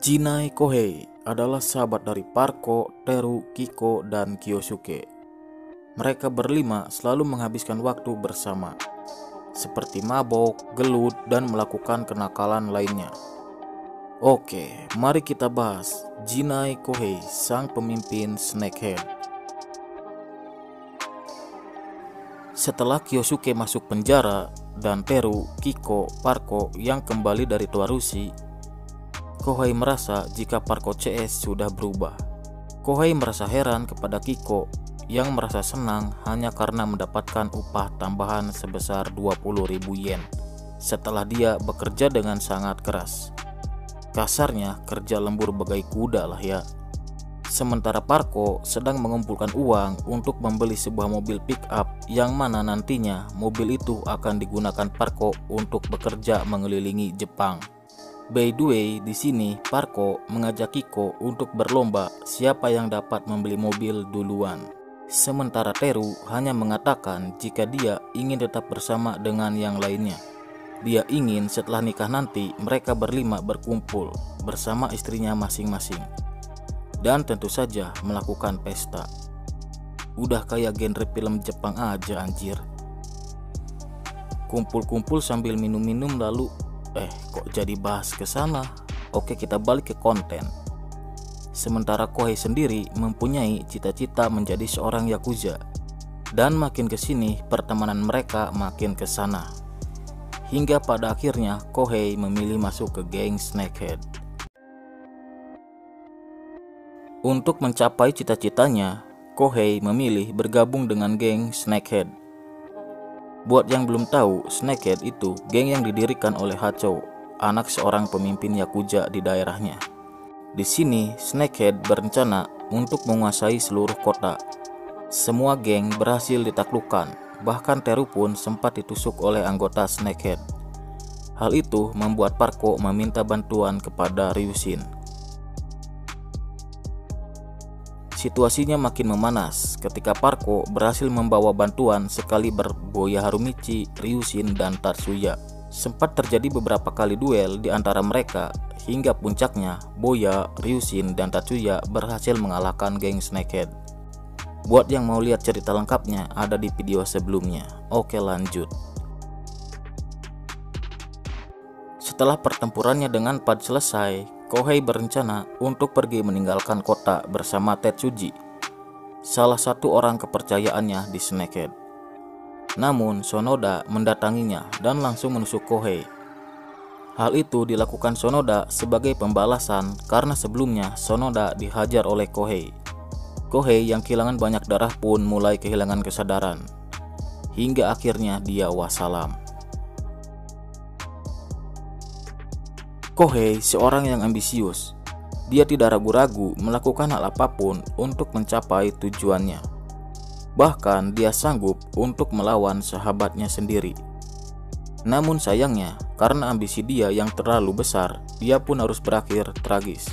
Jinai Kohei adalah sahabat dari Parko, Teru, Kiko, dan Kyosuke. Mereka berlima selalu menghabiskan waktu bersama, seperti mabok, gelut, dan melakukan kenakalan lainnya. Oke, mari kita bahas Jinai Kohei, sang pemimpin Snakehead. Setelah Kyosuke masuk penjara dan Teru, Kiko, Parko yang kembali dari Tuarushi, Kohei merasa jika Parko CS sudah berubah. Kohei merasa heran kepada Kiko yang merasa senang hanya karena mendapatkan upah tambahan sebesar 20.000 yen setelah dia bekerja dengan sangat keras. Kasarnya kerja lembur bagai kuda lah ya. Sementara Parko sedang mengumpulkan uang untuk membeli sebuah mobil pick up yang mana nantinya mobil itu akan digunakan Parko untuk bekerja mengelilingi Jepang. By the way, di sini Parko mengajak Kiko untuk berlomba siapa yang dapat membeli mobil duluan. Sementara Teru hanya mengatakan jika dia ingin tetap bersama dengan yang lainnya. Dia ingin setelah nikah nanti mereka berlima berkumpul bersama istrinya masing-masing. Dan tentu saja melakukan pesta. Udah kayak genre film Jepang aja anjir. Kumpul-kumpul sambil minum-minum lalu kok jadi bahas ke sana? Oke, kita balik ke konten. Sementara Kohei sendiri mempunyai cita-cita menjadi seorang yakuza. Dan makin kesini pertemanan mereka makin kesana. Hingga pada akhirnya Kohei memilih masuk ke geng Snakehead. Untuk mencapai cita-citanya, Kohei memilih bergabung dengan geng Snakehead. Buat yang belum tahu, Snakehead itu geng yang didirikan oleh Hacho, anak seorang pemimpin yakuza di daerahnya. Di sini, Snakehead berencana untuk menguasai seluruh kota. Semua geng berhasil ditaklukkan, bahkan Teru pun sempat ditusuk oleh anggota Snakehead. Hal itu membuat Parko meminta bantuan kepada Ryushin. Situasinya makin memanas ketika Parko berhasil membawa bantuan sekali Boya Harumichi, Ryushin, dan Tatsuya. Sempat terjadi beberapa kali duel di antara mereka, hingga puncaknya Boya, Ryushin, dan Tatsuya berhasil mengalahkan geng Snakehead. Buat yang mau lihat cerita lengkapnya ada di video sebelumnya. Oke, lanjut. Setelah pertempurannya dengan Pad selesai, Kohei berencana untuk pergi meninggalkan kota bersama Tetsuji, salah satu orang kepercayaannya di Snakehead. Namun Sonoda mendatanginya dan langsung menusuk Kohei. Hal itu dilakukan Sonoda sebagai pembalasan karena sebelumnya Sonoda dihajar oleh Kohei. Kohei yang kehilangan banyak darah pun mulai kehilangan kesadaran, hingga akhirnya dia wassalam. Kohei seorang yang ambisius. Dia tidak ragu-ragu melakukan hal apapun untuk mencapai tujuannya. Bahkan dia sanggup untuk melawan sahabatnya sendiri. Namun sayangnya, karena ambisi dia yang terlalu besar, dia pun harus berakhir tragis,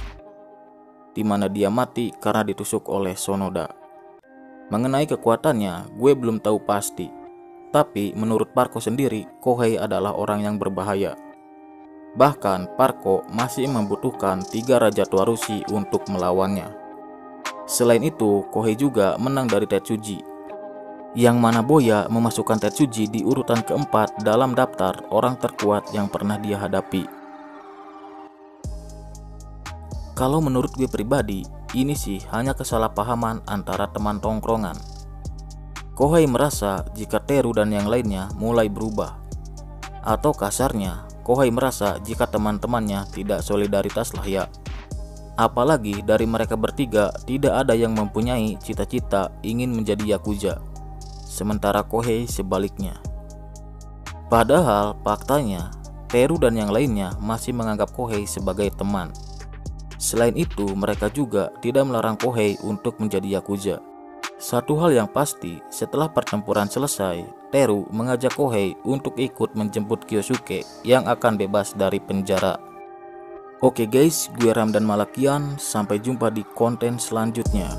di mana dia mati karena ditusuk oleh Sonoda. Mengenai kekuatannya, gue belum tahu pasti. Tapi menurut Parko sendiri, Kohei adalah orang yang berbahaya. Bahkan Parko masih membutuhkan 3 Raja Tuarushi untuk melawannya. Selain itu, Kohei juga menang dari Tetsuji, yang mana Boya memasukkan Tetsuji di urutan keempat dalam daftar orang terkuat yang pernah dia hadapi. Kalau menurut gue pribadi, ini sih hanya kesalahpahaman antara teman tongkrongan. Kohei merasa jika Teru dan yang lainnya mulai berubah. Atau kasarnya, Kohei merasa jika teman-temannya tidak solidaritas lah ya. Apalagi dari mereka bertiga tidak ada yang mempunyai cita-cita ingin menjadi yakuza. Sementara Kohei sebaliknya. Padahal faktanya Teru dan yang lainnya masih menganggap Kohei sebagai teman. Selain itu mereka juga tidak melarang Kohei untuk menjadi yakuza. Satu hal yang pasti, setelah pertempuran selesai, Teru mengajak Kohei untuk ikut menjemput Kyosuke yang akan bebas dari penjara. Oke guys, gue Ramdan Malakian, sampai jumpa di konten selanjutnya.